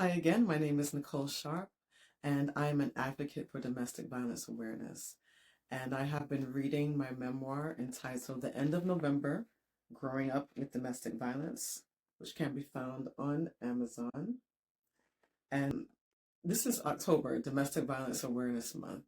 Hi again, my name is Nicole Sharp, and I'm an advocate for domestic violence awareness. And I have been reading my memoir entitled The End of November Growing Up with Domestic Violence, which can be found on Amazon. And this is October, Domestic Violence Awareness Month.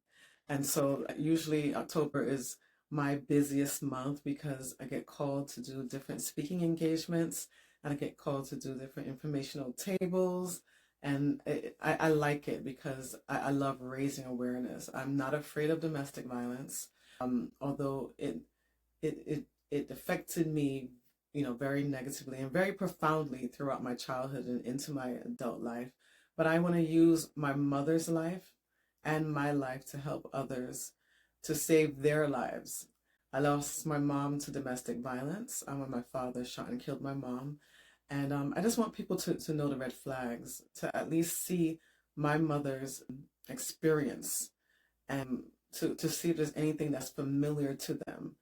And so usually October is my busiest month because I get called to do different speaking engagements and I get called to do different informational tables. And I like it because I love raising awareness. I'm not afraid of domestic violence, although it affected me, very negatively and very profoundly throughout my childhood and into my adult life. But I want to use my mother's life and my life to help others to save their lives. I lost my mom to domestic violence when my father shot and killed my mom. And I just want people to know the red flags, to at least see my mother's experience and to see if there's anything that's familiar to them.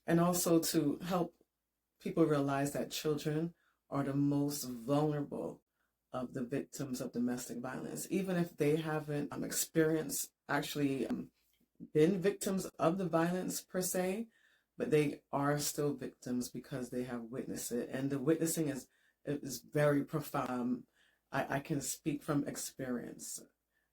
And also to help people realize that children are the most vulnerable of the victims of domestic violence, even if they haven't experienced actually been victims of the violence per se, but they are still victims because they have witnessed it. And the witnessing is very profound. I can speak from experience.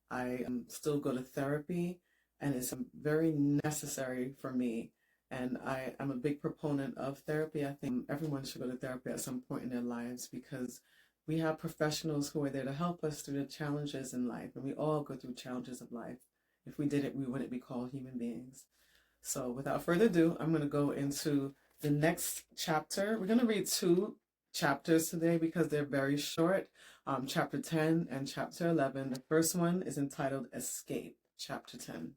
I still go to therapy, and it's very necessary for me. And I'm a big proponent of therapy. I think everyone should go to therapy at some point in their lives because we have professionals who are there to help us through the challenges in life. And we all go through challenges of life. If we did it, we wouldn't be called human beings. So without further ado, I'm going to go into the next chapter. We're going to read two chapters today because they're very short. Chapter 10 and chapter 11. The first one is entitled Escape, chapter 10.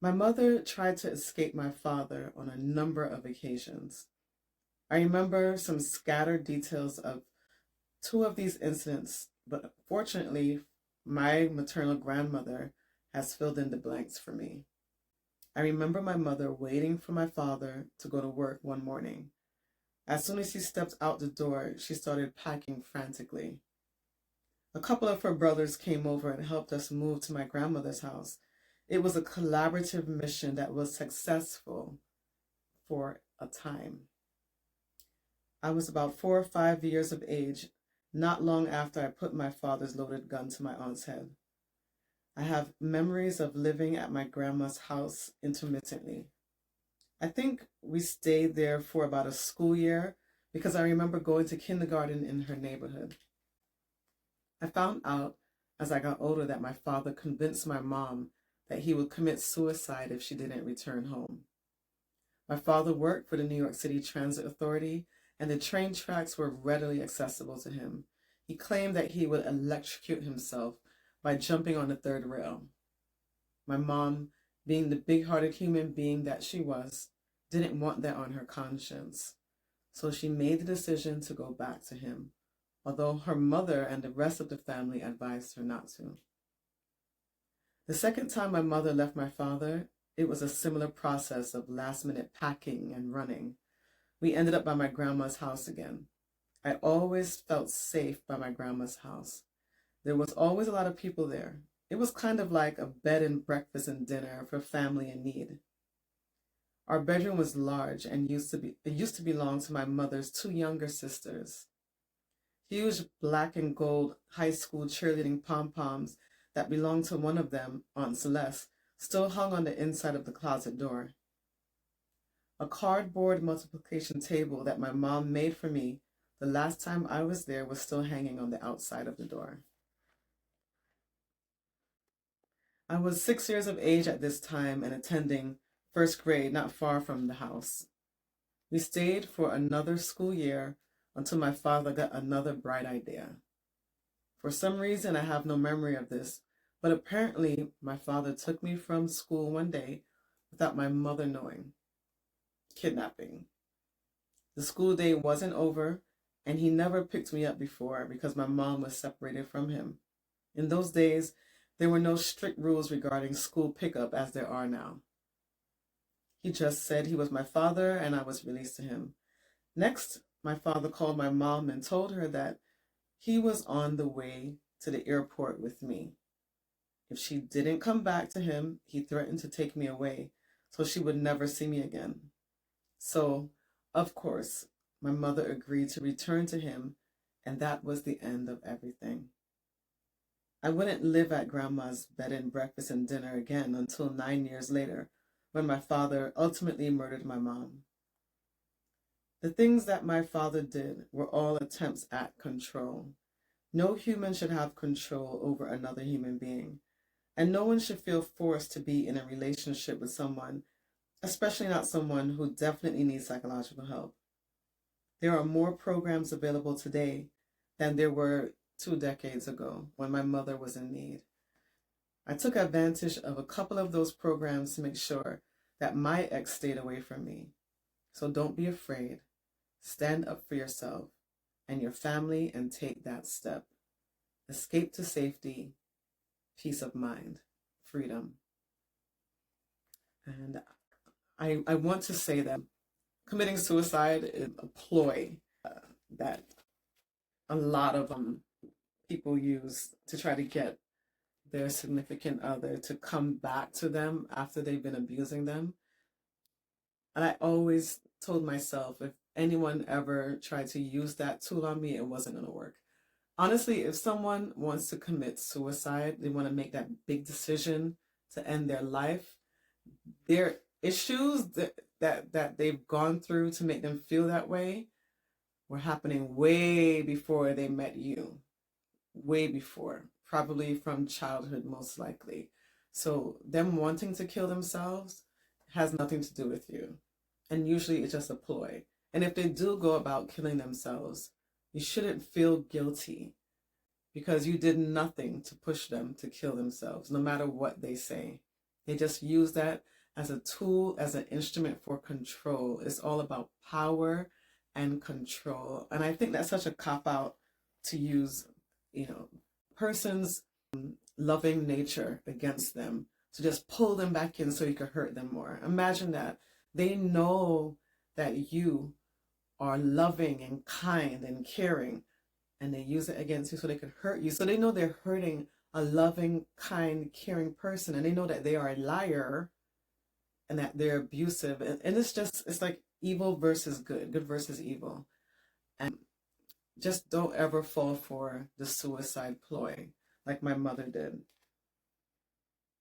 My mother tried to escape my father on a number of occasions. I remember some scattered details of two of these incidents, but fortunately, my maternal grandmother has filled in the blanks for me. I remember my mother waiting for my father to go to work one morning. As soon as he stepped out the door, she started packing frantically. A couple of her brothers came over and helped us move to my grandmother's house. It was a collaborative mission that was successful for a time. I was about 4 or 5 years of age, not long after I put my father's loaded gun to my aunt's head. I have memories of living at my grandma's house intermittently. I think we stayed there for about a school year because I remember going to kindergarten in her neighborhood. I found out as I got older that my father convinced my mom that he would commit suicide if she didn't return home. My father worked for the New York City Transit Authority, and the train tracks were readily accessible to him. He claimed that he would electrocute himself by jumping on the third rail. My mom, being the big-hearted human being that she was, didn't want that on her conscience. So she made the decision to go back to him, although her mother and the rest of the family advised her not to. The second time my mother left my father, it was a similar process of last-minute packing and running. We ended up by my grandma's house again. I always felt safe by my grandma's house. There was always a lot of people there. It was kind of like a bed and breakfast and dinner for family in need. Our bedroom was large and it used to belong to my mother's two younger sisters. Huge black and gold high school cheerleading pom-poms that belonged to one of them, Aunt Celeste, still hung on the inside of the closet door. A cardboard multiplication table that my mom made for me the last time I was there was still hanging on the outside of the door. I was 6 years of age at this time and attending first grade not far from the house. We stayed for another school year until my father got another bright idea. For some reason, I have no memory of this, but apparently my father took me from school one day without my mother knowing. Kidnapping. The school day wasn't over, and he never picked me up before because my mom was separated from him. In those days, there were no strict rules regarding school pickup as there are now. He just said he was my father and I was released to him. Next, my father called my mom and told her that He was on the way to the airport with me. If she didn't come back to him, he threatened to take me away so she would never see me again. So, of course, my mother agreed to return to him, and that was the end of everything. I wouldn't live at grandma's bed and breakfast and dinner again until 9 years later, when my father ultimately murdered my mom. The things that my father did were all attempts at control. No human should have control over another human being, and no one should feel forced to be in a relationship with someone, especially not someone who definitely needs psychological help. There are more programs available today than there were 2 decades ago when my mother was in need. I took advantage of a couple of those programs to make sure that my ex stayed away from me. So don't be afraid. Stand up for yourself and your family and take that step. Escape to safety, peace of mind, freedom. And I want to say that committing suicide is a ploy that a lot of people use to try to get their significant other to come back to them after they've been abusing them. And I always told myself, if anyone ever tried to use that tool on me, it wasn't going to work. Honestly, if someone wants to commit suicide, they want to make that big decision to end their life, their issues that they've gone through to make them feel that way were happening way before they met you. Way before, probably from childhood, most likely. So them wanting to kill themselves has nothing to do with you. And usually it's just a ploy. And if they do go about killing themselves, you shouldn't feel guilty because you did nothing to push them to kill themselves, no matter what they say. They just use that as a tool, as an instrument for control. It's all about power and control. And I think that's such a cop-out to use, person's loving nature against them, to just pull them back in so you could hurt them more. Imagine that. They know that you are loving and kind and caring, and they use it against you so they could hurt you. So they know they're hurting a loving, kind, caring person, and they know that they are a liar and that they're abusive. And it's like evil versus good, good versus evil. And just don't ever fall for the suicide ploy like my mother did.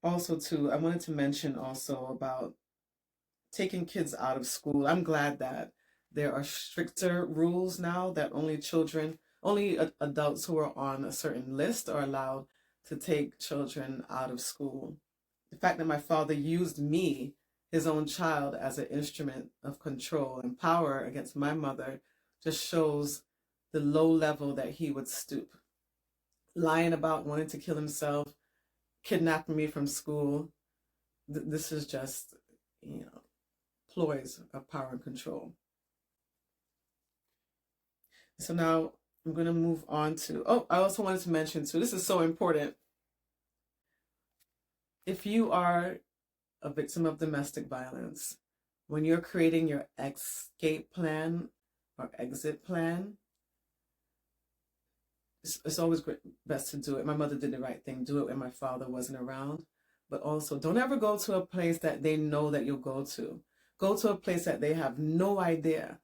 Also, too, I wanted to mention also about taking kids out of school. I'm glad that there are stricter rules now that only adults who are on a certain list are allowed to take children out of school. The fact that my father used me, his own child, as an instrument of control and power against my mother just shows the low level that he would stoop. Lying about wanting to kill himself, kidnapping me from school. This is just, ploys of power and control. So now I'm going to move on to, I also wanted to mention too, this is so important. If you are a victim of domestic violence, when you're creating your escape plan or exit plan, it's always best to do it. My mother did the right thing. Do it when my father wasn't around. But also, don't ever go to a place that they know that you'll go to. Go to a place that they have no idea.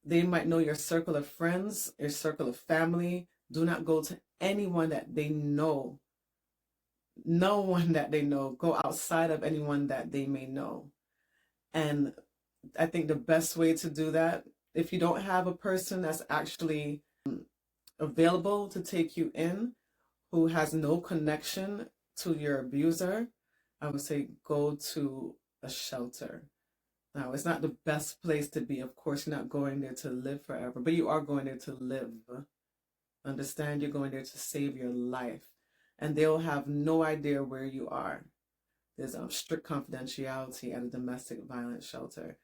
They might know your circle of friends, your circle of family. Do not go to anyone that they know. No one that they know. Go outside of anyone that they may know. And I think the best way to do that, if you don't have a person that's actually available to take you in, who has no connection to your abuser, I would say go to a shelter. Now, it's not the best place to be. Of course, you're not going there to live forever, but you are going there to live. Understand, you're going there to save your life. And they'll have no idea where you are. There's strict confidentiality at a domestic violence shelter.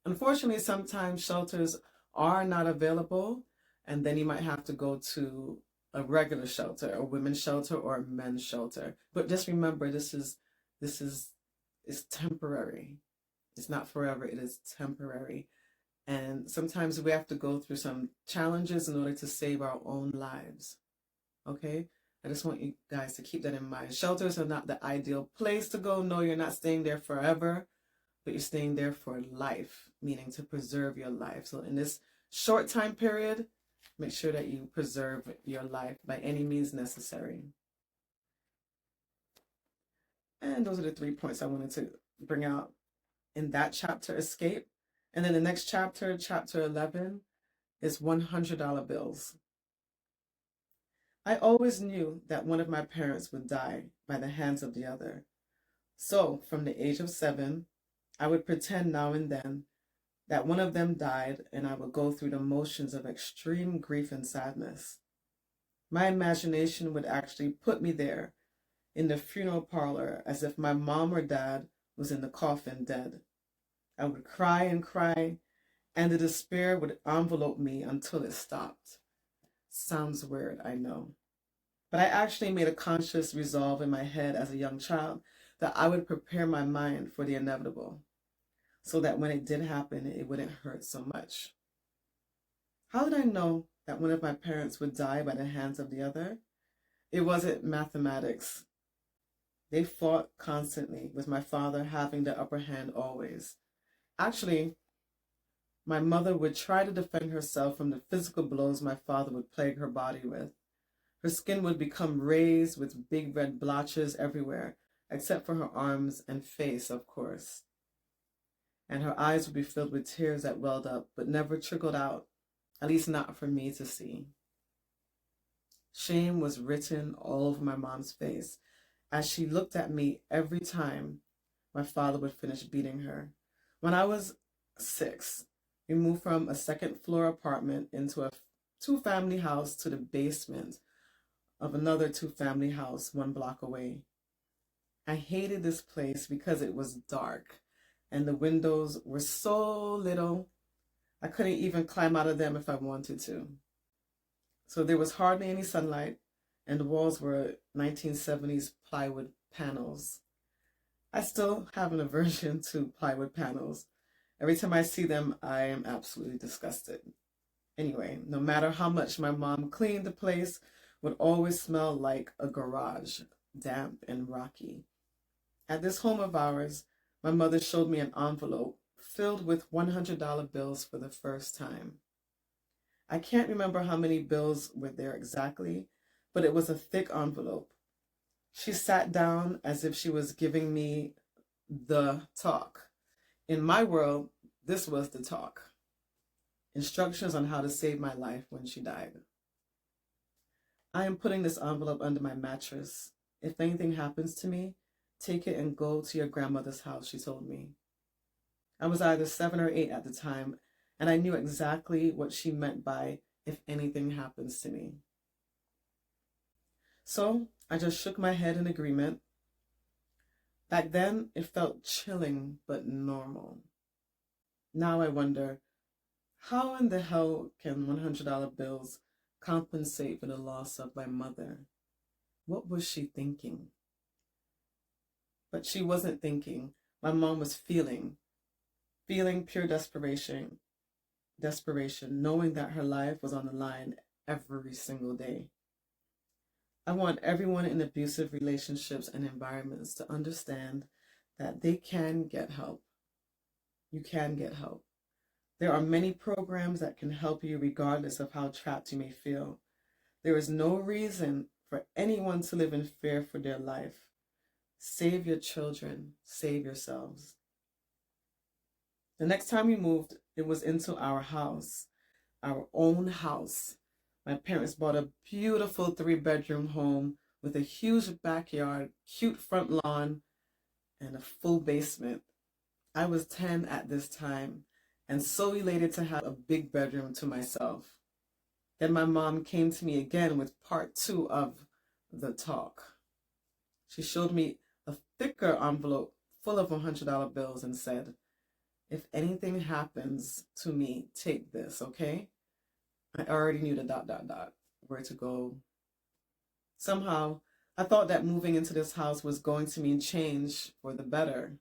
Unfortunately, sometimes shelters are not available, and then you might have to go to a regular shelter, a women's shelter, or a men's shelter. But just remember, this is temporary. It's not forever. It is temporary. And sometimes we have to go through some challenges in order to save our own lives. Okay? I just want you guys to keep that in mind. Shelters are not the ideal place to go. No, you're not staying there forever, but you're staying there for life, meaning to preserve your life. So in this short time period, make sure that you preserve your life by any means necessary. And those are the 3 points I wanted to bring out in that chapter, escape. And then the next chapter, chapter 11, is $100 bills. I always knew that one of my parents would die by the hands of the other. So, from the age of 7, I would pretend now and then that one of them died, and I would go through the motions of extreme grief and sadness. My imagination would actually put me there in the funeral parlor as if my mom or dad was in the coffin dead. I would cry and cry, and the despair would envelope me until it stopped. Sounds weird, I know. But I actually made a conscious resolve in my head as a young child that I would prepare my mind for the inevitable, so that when it did happen, it wouldn't hurt so much. How did I know that one of my parents would die by the hands of the other? It wasn't mathematics. They fought constantly, with my father having the upper hand always. Actually, my mother would try to defend herself from the physical blows my father would plague her body with. Her skin would become raised with big red blotches everywhere, except for her arms and face, of course. And her eyes would be filled with tears that welled up, but never trickled out, at least not for me to see. Shame was written all over my mom's face as she looked at me every time my father would finish beating her. When I was 6, we moved from a second-floor apartment into a 2-family house to the basement of another 2-family house 1 block away. I hated this place because it was dark and the windows were so little I couldn't even climb out of them if I wanted to. So there was hardly any sunlight, and the walls were 1970s plywood panels. I still have an aversion to plywood panels. Every time I see them, I am absolutely disgusted. Anyway, no matter how much my mom cleaned, the place would always smell like a garage, damp and rocky. At this home of ours, my mother showed me an envelope filled with $100 bills for the first time. I can't remember how many bills were there exactly, but it was a thick envelope. She sat down as if she was giving me the talk. In my world, this was the talk. Instructions on how to save my life when she died. I am putting this envelope under my mattress. If anything happens to me, take it and go to your grandmother's house, she told me. I was either 7 or 8 at the time, and I knew exactly what she meant by if anything happens to me. So I just shook my head in agreement. Back then, it felt chilling but normal. Now I wonder, how in the hell can $100 bills compensate for the loss of my mother? What was she thinking? But she wasn't thinking. My mom was feeling pure desperation, knowing that her life was on the line every single day. I want everyone in abusive relationships and environments to understand that they can get help. You can get help. There are many programs that can help you regardless of how trapped you may feel. There is no reason for anyone to live in fear for their life. Save your children. Save yourselves. The next time we moved, it was into our house, our own house. My parents bought a beautiful 3-bedroom home with a huge backyard, cute front lawn, and a full basement. I was 10 at this time and so elated to have a big bedroom to myself. Then my mom came to me again with part 2 of the talk. She showed me a thicker envelope full of $100 bills and said, if anything happens to me, take this, okay? I already knew the ... where to go. Somehow, I thought that moving into this house was going to mean change for the better.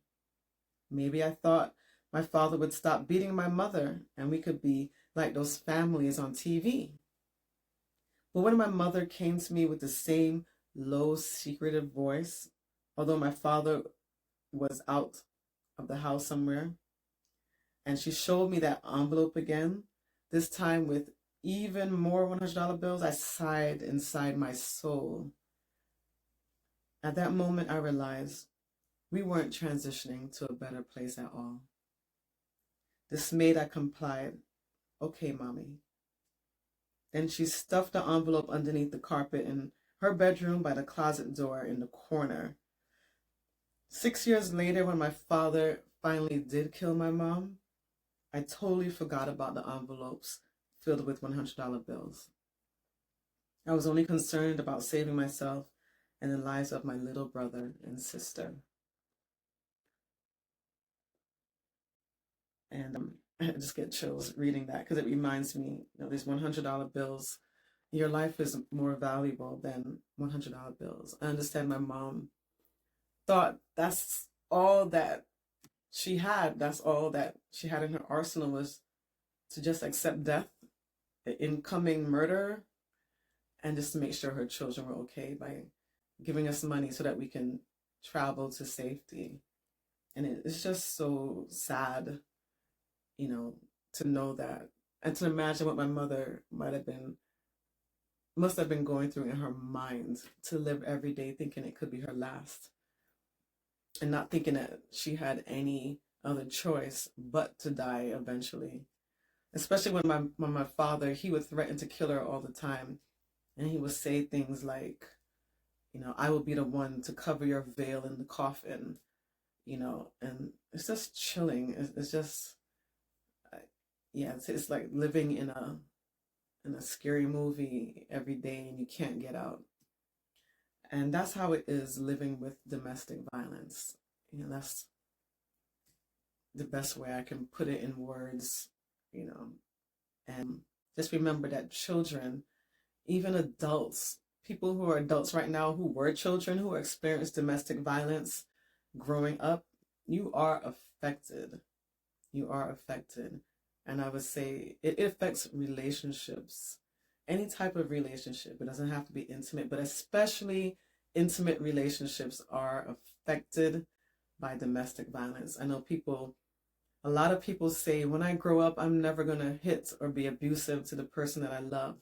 Maybe I thought my father would stop beating my mother and we could be like those families on TV. But when my mother came to me with the same low, secretive voice, although my father was out of the house somewhere, and she showed me that envelope again, this time with even more $100 bills, I sighed inside my soul. At that moment, I realized we weren't transitioning to a better place at all. Dismayed, I complied. Okay, mommy. Then she stuffed the envelope underneath the carpet in her bedroom by the closet door in the corner. 6 years later, when my father finally did kill my mom, I totally forgot about the envelopes filled with $100 bills. I was only concerned about saving myself and the lives of my little brother and sister. And I just get chills reading that because it reminds me, these $100 bills, your life is more valuable than $100 bills. I understand my mom thought that's all that she had. That's all that she had in her arsenal, was to just accept death, the incoming murder, and just to make sure her children were okay by giving us money so that we can travel to safety. And it's just so sad, to know that, and to imagine what my mother must have been going through in her mind, to live every day thinking it could be her last and not thinking that she had any other choice but to die eventually. Especially when my father, he would threaten to kill her all the time, and he would say things like, I will be the one to cover your veil in the coffin, and it's just chilling. It's just, yeah, it's like living in a scary movie every day and you can't get out. And that's how it is living with domestic violence. That's the best way I can put it in words, and just remember that children, even adults, people who are adults right now who were children who experienced domestic violence growing up, you are affected. You are affected. And I would say it affects relationships, any type of relationship. It doesn't have to be intimate, but especially intimate relationships are affected by domestic violence. I know a lot of people say, when I grow up, I'm never going to hit or be abusive to the person that I love.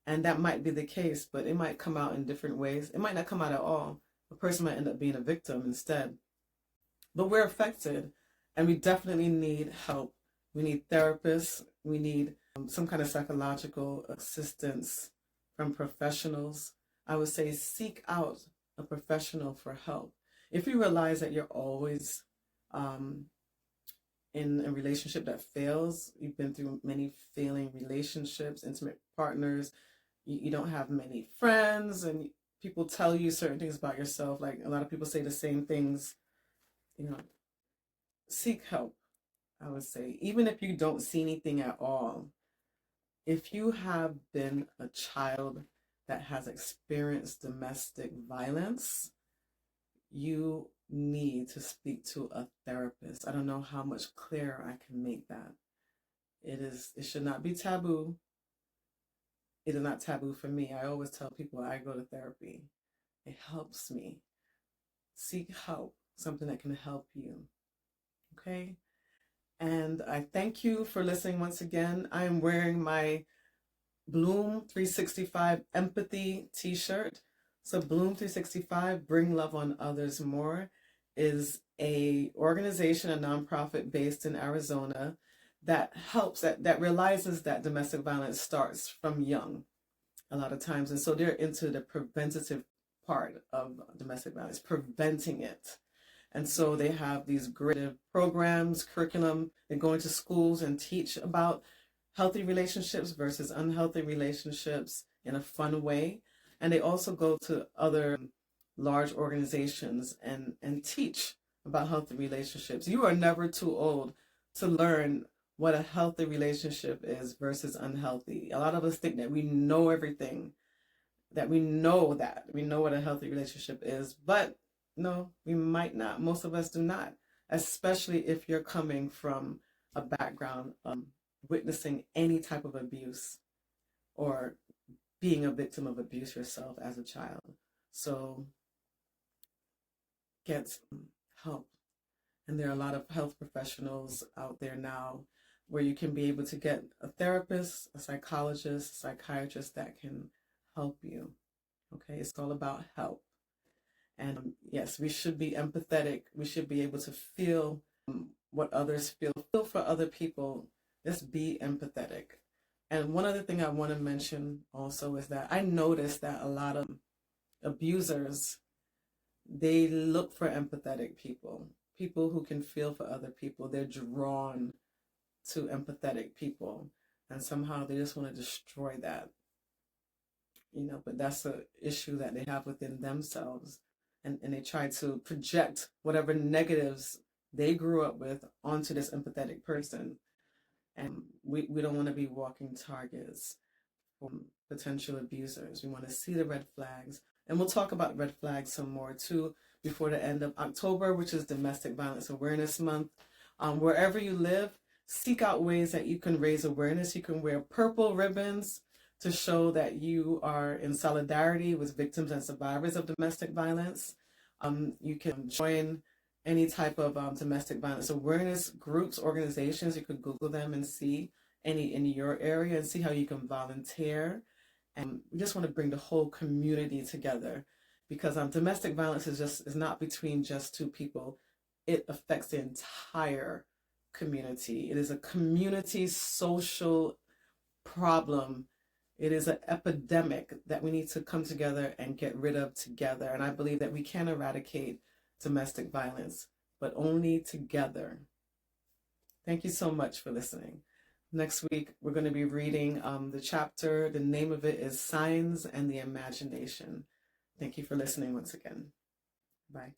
And that might be the case, but it might come out in different ways. It might not come out at all. A person might end up being a victim instead. But we're affected, and we definitely need help. We need therapists. We need some kind of psychological assistance from professionals. I would say seek out a professional for help. If you realize that you're always in a relationship that fails, you've been through many failing relationships, intimate partners, you don't have many friends, and people tell you certain things about yourself, like a lot of people say the same things, seek help. I would say, even if you don't see anything at all, if you have been a child that has experienced domestic violence, you need to speak to a therapist. I don't know how much clearer I can make that. It should not be taboo. It is not taboo for me. I always tell people I go to therapy. It helps me. Seek help, something that can help you. Okay? And I thank you for listening once again. I am wearing my Bloom 365 Empathy t-shirt. So Bloom 365, Bring Love on Others More, is a organization, a nonprofit based in Arizona that helps, that realizes that domestic violence starts from young a lot of times. And so they're into the preventative part of domestic violence, preventing it. And so they have these great programs, curriculum. They go into schools and teach about healthy relationships versus unhealthy relationships in a fun way. And they also go to other large organizations and teach about healthy relationships. You are never too old to learn what a healthy relationship is versus unhealthy. A lot of us think that we know everything, that we know what a healthy relationship is, but no, we might not. Most of us do not. especially if you're coming from a background witnessing any type of abuse or being a victim of abuse yourself as a child. So get help. And there are a lot of health professionals out there now where you can be able to get a therapist, a psychologist, a psychiatrist that can help you. Okay, it's all about help. And yes, we should be empathetic. We should be able to feel what others feel for other people. Just be empathetic. And one other thing I want to mention also is that I noticed that a lot of abusers, they look for empathetic people, people who can feel for other people. They're drawn to empathetic people, and somehow they just want to destroy that, but that's an issue that they have within themselves, and they try to project whatever negatives they grew up with onto this empathetic person. And we don't want to be walking targets for potential abusers. We want to see the red flags. And we'll talk about red flags some more too before the end of October, which is Domestic Violence Awareness Month. Wherever you live, seek out ways that you can raise awareness. You can wear purple ribbons to show that you are in solidarity with victims and survivors of domestic violence. You can join any type of domestic violence awareness groups, organizations. You could Google them and see any in your area and see how you can volunteer. And we just want to bring the whole community together, because domestic violence is not between just two people. It affects the entire community. It is a community social problem. It is an epidemic that we need to come together and get rid of together. And I believe that we can eradicate domestic violence, but only together. Thank you so much for listening. Next week, we're going to be reading the chapter. The name of it is Signs and the Imagination. Thank you for listening once again. Bye.